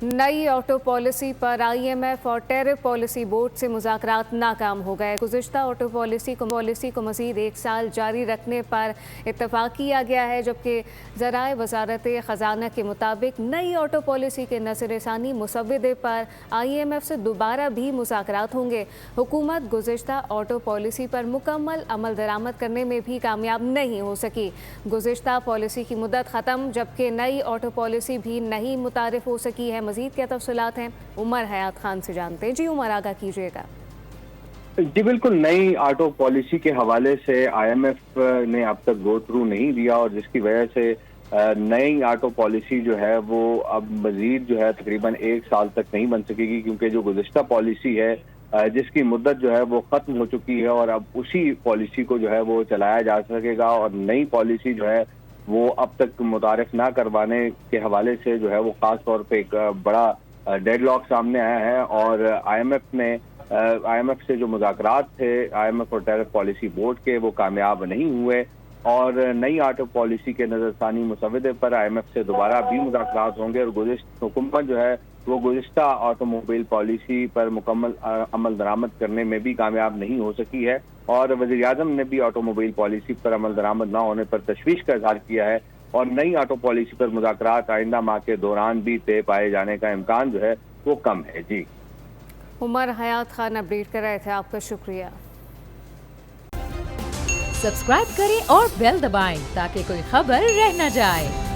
नई auto policy पर IMF और टैरिफ पॉलिसी बोर्ड से मुज़ाकरात नाकाम हो गए। गुज़िश्ता ऑटो पॉलिसी को मज़ीद 1 साल जारी रखने पर इत्तफ़ाक़ किया गया है, जबकि ज़राए वज़ारत ख़ज़ाना के मुताबिक नई ऑटो पॉलिसी के नज़रसानी मुसव्वदे पर IMF से दोबारा भी मुज़ाकरात होंगे। हुकूमत गुज़िश्ता ऑटो पॉलिसी पर मुकम्मल अमल दरामद करने में भी कामयाब नहीं हो सकी। गुज़िश्ता पॉलिसी की मुद्दत ख़त्म, जबकि नई ऑटो पॉलिसी भी नहीं मुतारिफ हो सकी है। मज़ीद क्या तफ़सीलात हैं, उमर हयात खान से जानते हैं। जी उमर, आगाह कीजिएगा। जी बिल्कुल, नई ऑटो पॉलिसी के हवाले से IMF ने अब तक गो थ्रू नहीं दिया, और जिसकी वजह से नई ऑटो पॉलिसी जो है वो अब मजीद जो है तकरीबन 1 साल तक नहीं बन सकेगी, क्योंकि जो गुज़िश्ता पॉलिसी है जिसकी मुद्दत जो है वो ख़त्म हो चुकी है, और अब उसी पॉलिसी को जो है वो चलाया जा सकेगा। और नई पॉलिसी जो है वो अब तक मुतारिफ ना करवाने के हवाले से जो है वो ख़ास तौर पे एक बड़ा डेडलॉक सामने आया है। और IMF से जो मुज़ाकरात थे IMF और टैरिफ पॉलिसी बोर्ड के, वो कामयाब नहीं हुए, और नई ऑटो पॉलिसी के नज़रसानी मुसव्वदे पर IMF से दोबारा भी मुज़ाकरात होंगे। और हुकूमत जो है वो गुज़िश्ता ऑटोमोबाइल पॉलिसी पर मुकम्मल अमल दरामद करने में भी कामयाब नहीं हो सकी है, और वज़ीर-ए-आज़म ने भी ऑटोमोबाइल पॉलिसी पर अमल दरामद ना होने पर तशवीश का इज़हार किया है। और नई ऑटो पॉलिसी पर मुज़ाकरात आइंदा माह के दौरान भी तय पाए जाने का इम्कान जो है वो कम है। जी उमर हयात खान अपडेट कर रहे थे, आपका शुक्रिया। सब्सक्राइब करें और बेल दबाएं ताकि कोई खबर रह न जाए।